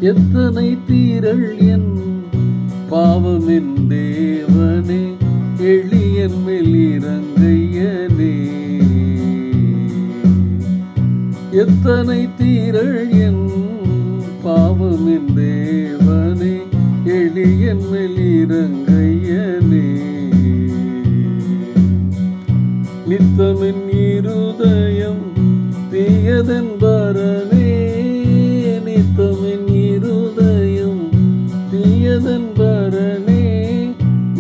எத்தனை தீரள் என் பாவமென் தேவனே, எளியன் மேல் இறங்கையனே. எத்தனை தீரள் என் பாவமென் தேவனே, எளியன் மேல் இறங்கையனே. நித்தமென் இருதயம் தீயதென்பரனே, நித்தமென் இருதயம் தீயதென்பரனே.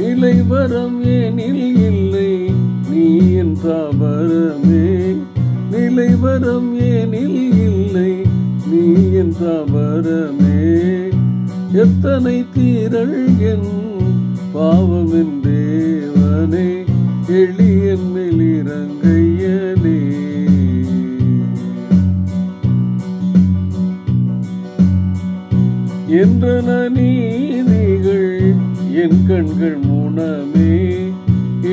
நிலைவரம் எனில் இல்லை நீ என் தாபரமே, நிலைவரம் எனில் இல்லை நீ என் தாபரமே. எத்தனை தீரள் என் பாவமென் தேவனே, எளியன் மேல் இறங்கையனே. என்றன நீதிகள் என் கண்கள் முனமே,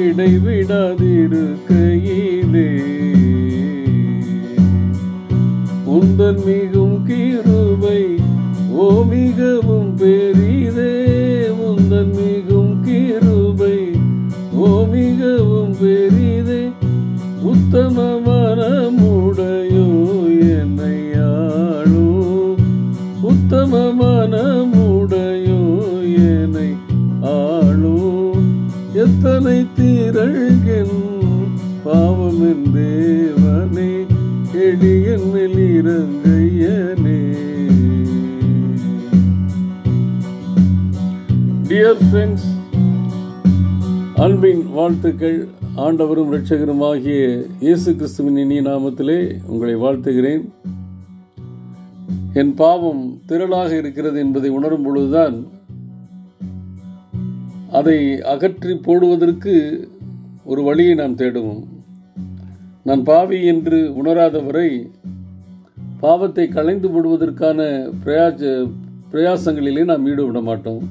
இடைவிடாதிருக்கையிலே. உந்தன் மிகும் கிருபை ஓ மிகவும் பெரிதே, உந்தன் மிகும் கிருபை ஓ மிகவும் பெரிதே. உத்தம மனமுடையோ என்னை ஆளும், உத்தம மனமுடையோ என்னை ஆளும். எத்தனை தீரள் என் பாவமென் தேவனே, எளியன் மேல் இறங்கையனே. டியர் ஃப்ரெண்ட்ஸ், அன்பின் வாழ்த்துக்கள். ஆண்டவரும் இரட்சகருமாகிய இயேசு கிறிஸ்துவின் இனிய நாமத்திலே உங்களை வாழ்த்துகிறேன். என் பாவம் திரளாக இருக்கிறது என்பதை உணரும் பொழுதுதான் அதை அகற்றி போடுவதற்கு ஒரு வழியை நாம் தேடுவோம். நான் பாவி என்று உணராத வரை பாவத்தை களைந்து போடுவதற்கான பிரயாசங்களிலே நாம் ஈடுபட மாட்டோம்.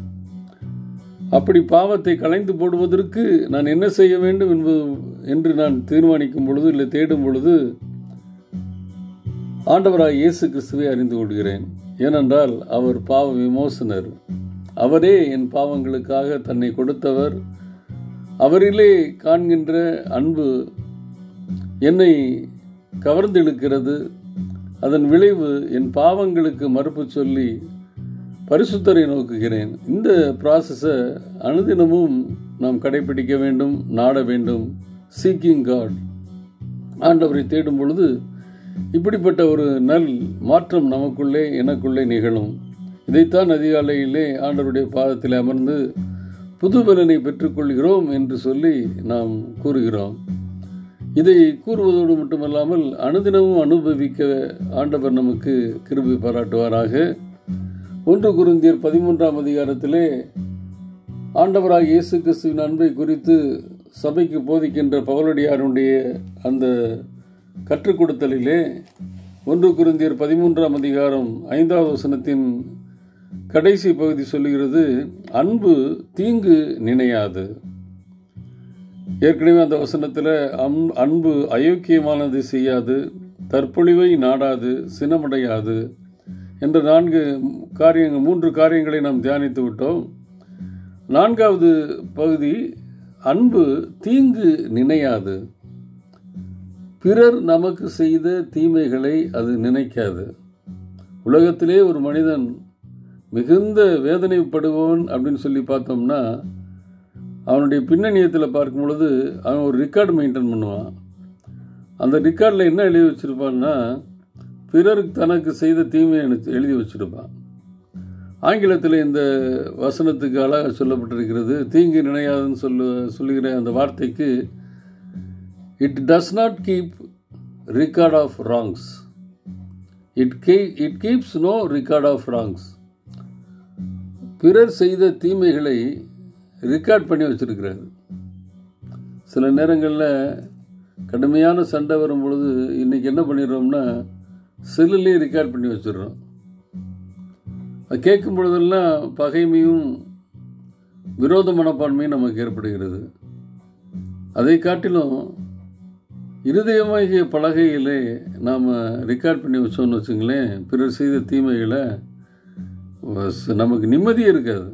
அப்படி பாவத்தை களைந்து போடுவதற்கு நான் என்ன செய்ய வேண்டும் என்று நான் தீர்மானிக்கும் பொழுது, இல்லை தேடும் பொழுது, ஆண்டவராய் இயேசு கிறிஸ்துவை அறிந்து கொள்கிறேன். ஏனென்றால் அவர் பாவ விமோசனர். அவரே என் பாவங்களுக்காக தன்னை கொடுத்தவர். அவரிலே காண்கின்ற அன்பு என்னை கவர்ந்தெழுக்கிறது. அதன் விளைவு என் பாவங்களுக்கு மறுப்பு சொல்லி பரிசுத்தரை நோக்குகிறேன். இந்த ப்ராசஸை அனுதினமும் நாம் கடைபிடிக்க வேண்டும், நாட வேண்டும். சீக்கிங் காட், ஆண்டவரை தேடும் பொழுது இப்படிப்பட்ட ஒரு நல் மாற்றம் நமக்குள்ளே எனக்குள்ளே நிகழும். இதைத்தான் அதிகாலையிலே ஆண்டவருடைய பாதத்தில் அமர்ந்து புதுபலனை பெற்றுக்கொள்கிறோம் என்று சொல்லி நாம் கூறுகிறோம். இதை கூறுவதோடு மட்டுமல்லாமல் அனுதினமும் அனுபவிக்க ஆண்டவர் நமக்கு கிருபை பாராட்டுவாராக. 1 கொரிந்தியர் 13ஆம் அதிகாரத்திலே ஆண்டவராக இயேசு கிறிஸ்துவின் அன்பை குறித்து சபைக்கு போதிக்கின்ற பவுலடியாருடைய அந்த கற்றுக் கொடுத்தலிலே 1 கொரிந்தியர் 13ஆம் அதிகாரம் 5வது வசனத்தின் கடைசி பகுதி சொல்லுகிறது, அன்பு தீங்கு நினையாது. ஏற்கனவே அந்த வசனத்தில் அன்பு அயோக்கியமானது செய்யாது, தற்பொழிவை நாடாது, சினமடையாது என்ற 3 காரியங்களை நாம் தியானித்து விட்டோம். 4வது பகுதி, அன்பு தீங்கு நினையாது. பிறர் நமக்கு செய்த தீமைகளை அது நினைக்காது. உலகத்திலே ஒரு மனிதன் மிகுந்த வேதனைப்படுபவன் அப்படின்னு சொல்லி பார்த்தோம்னா, அவனுடைய பின்னணியத்தில் பார்க்கும் பொழுது அவன் ஒரு ரெக்கார்டு மெயின்டைன் பண்ணுவான். அந்த ரெக்கார்டில் என்ன எழுதி வச்சுருப்பான்னா, பிறருக்கு தனக்கு செய்த தீமையை எழுதி வச்சுருப்பான். ஆங்கிலத்தில் இந்த வசனத்துக்கு அழகாக சொல்லப்பட்டிருக்கிறது. தீங்கு நினையாதுன்னு சொல்லுகிற அந்த வார்த்தைக்கு, it does not keep record of wrongs, it keeps no record of wrongs. பிறர் செய்த தீமைகளை ரெக்கார்ட் பண்ணி வச்சிருக்கிறார். சில நேரங்களில் கடுமையான சண்டை வரும் பொழுது இன்றைக்கி என்ன பண்ணிடுறோம்னா, செல்லுலேயே ரெக்கார்ட் பண்ணி வச்சிடுறோம். அது கேட்கும் பொழுதெல்லாம் பகைமையும் விரோத மனப்பான்மையும் நமக்கு ஏற்படுகிறது. அதை காட்டிலும் இருதயமாகிய பலகையிலே நாம் ரெக்கார்ட் பண்ணி வச்சோன்னு வச்சுங்களேன், பிறர் செய்த தீமைகளை நமக்கு நிம்மதியே இருக்காது,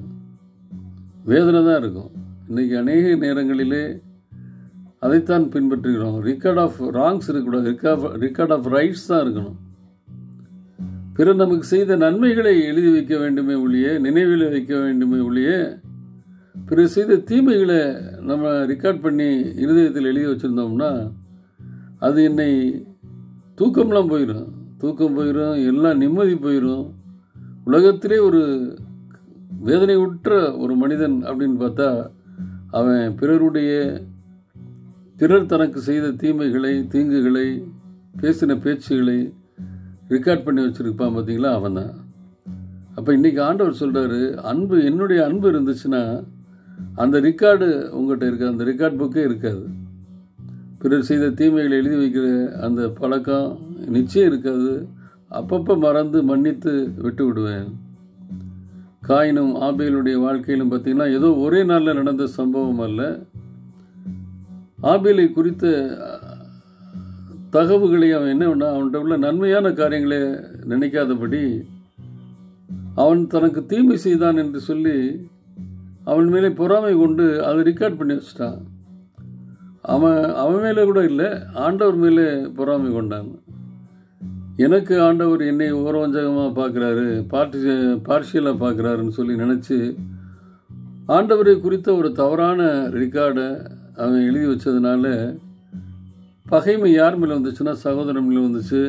வேதனை தான் இருக்கும். இன்றைக்கி அநேக நேரங்களிலே அதைத்தான் பின்பற்றுகிறோம். ரெக்கார்ட் ஆஃப் ராங்ஸ் இருக்கக்கூடாது, ரெக்கார்ட் ஆஃப் ரைட்ஸ் தான் இருக்கணும். பிறர் நமக்கு செய்த நன்மைகளை எழுதி வைக்க வேண்டுமே ஒழிய, நினைவில் வைக்க வேண்டுமே ஒழிய, பிறர் செய்த தீமைகளை நம்ம ரெக்கார்ட் பண்ணி இருதயத்தில் எழுதி வச்சுருந்தோம்னா அது என்னை தூக்கம் போயிடும், எல்லாம் நிம்மதி போயிடும். உலகத்திலே ஒரு வேதனை உற்ற ஒரு மனிதன் அப்படின்னு பார்த்தா அவன் பிறர் தனக்கு செய்த தீமைகளை, தீங்குகளை, பேசின பேச்சுகளை ரெக்கார்ட் பண்ணி வச்சுருப்பான் பார்த்தீங்களா, அவன் தான். அப்போ இன்றைக்கி ஆண்டவர் சொல்கிறாரு, என்னுடைய அன்பு இருந்துச்சுன்னா அந்த ரெக்கார்டு உங்கள்கிட்ட இருக்காது, அந்த ரெக்கார்ட் புக்கே இருக்காது. பிறர் செய்த தீமைகளை எழுதி வைக்கிற அந்த பழக்கம் நிச்சயம் இருக்காது. அப்பப்போ மறந்து மன்னித்து விட்டு விடுவேன். காயினும் ஆபேலுடைய வாழ்க்கையிலும் பார்த்திங்கன்னா ஏதோ ஒரே நாளில் நடந்த சம்பவம் அல்ல. ஆபேலை குறித்த தகவல்களை அவன் என்ன பண்ணா, அவன்கிட்ட உள்ள நன்மையான காரியங்களை நினைக்காதபடி அவன் தனக்கு தீமை செய்தான் என்று சொல்லி அவன் மேலே பொறாமை கொண்டு அதை ரெக்கார்ட் பண்ணி வச்சிட்டான். அவன் மேலே கூட இல்லை, ஆண்டவர் மேலே பொறாமை கொண்டான். எனக்கு ஆண்டவர் என்னை ஓரவஞ்சகமாக பார்க்குறாரு, பார்ஷியலாக பார்க்குறாருன்னு சொல்லி நினச்சி ஆண்டவரை குறித்த ஒரு தவறான ரெக்கார்டை அவன் எழுதி வச்சதுனால பகைமை யார் மேலே வந்துச்சுன்னா சகோதரன் மேலே வந்துச்சு.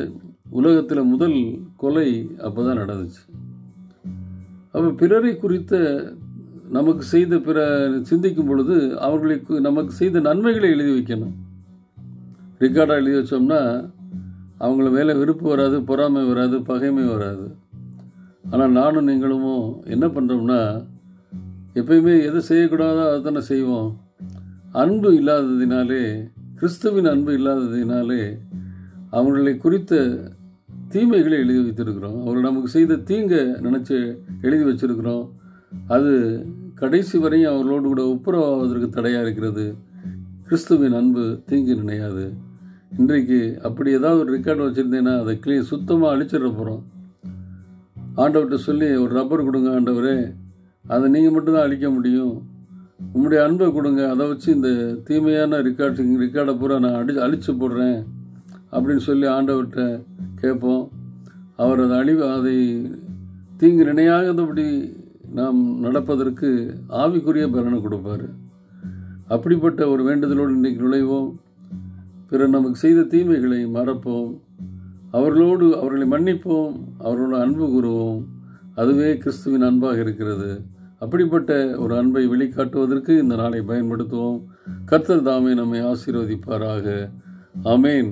உலகத்தில் முதல் கொலை அப்போ தான் நடந்துச்சு. அப்போ பிறரை குறித்த நமக்கு செய்த சிந்திக்கும் பொழுது அவர்களுக்கு நமக்கு செய்த நன்மைகளை எழுதி வைக்கணும். ரெக்கார்டாக எழுதி வச்சோம்னா அவங்கள மேலே விருப்பு வராது, பொறாமை வராது, பகைமை வராது. ஆனால் நானும் நீங்களும் என்ன பண்ணுறோம்னா எப்பயுமே எதை செய்யக்கூடாதோ அதை தானே செய்வோம். அன்பு இல்லாததினாலே, கிறிஸ்துவின் அன்பு இல்லாததினாலே அவர்களை குறித்த தீமைகளை எழுதி வைத்திருக்கிறோம். அவர்கள் நமக்கு செய்த தீங்கை நினச்சி எழுதி வச்சிருக்கிறோம். அது கடைசி வரையும் அவர்களோடு கூட ஒப்புரவாவதற்கு தடையாக இருக்கிறது. கிறிஸ்துவின் அன்பு தீங்கு நினையாது. இன்றைக்கு அப்படி ஏதாவது ஒரு ரெக்கார்டு வச்சுருந்தேன்னா அதை சுத்தமாக அழிச்சிட போகிறோம். ஆண்டவர்கிட்ட சொல்லி ஒரு ரப்பர் கொடுங்க ஆண்டவரே, அதை நீங்கள் மட்டும்தான் அழிக்க முடியும், உங்களுடைய அன்பை கொடுங்க, அதை வச்சு இந்த தீமையான ரெக்கார்டை பூரா நான் அழிச்சு போடுறேன் அப்படின்னு சொல்லி ஆண்டவர்கிட்ட கேட்போம். அவர் அதை தீங்கு நினையாதபடி நாம் நடப்பதற்கு ஆவிக்குரிய பலனை கொடுப்பார். அப்படிப்பட்ட ஒரு வேண்டுதலோடு இன்றைக்கு நுழைவோம். பிறர் நமக்கு செய்த தீமைகளை மறப்போம், அவர்களை மன்னிப்போம், அவர்களோட அன்பு கூறுவோம். அதுவே கிறிஸ்துவின் அன்பாக இருக்கிறது. அப்படிப்பட்ட ஒரு அன்பை வெளிக்காட்டுவதற்கு இந்த நாளை பயன்படுத்துவோம். கர்த்தர் தாமே நம்மை ஆசீர்வதிப்பாராக. ஆமேன்.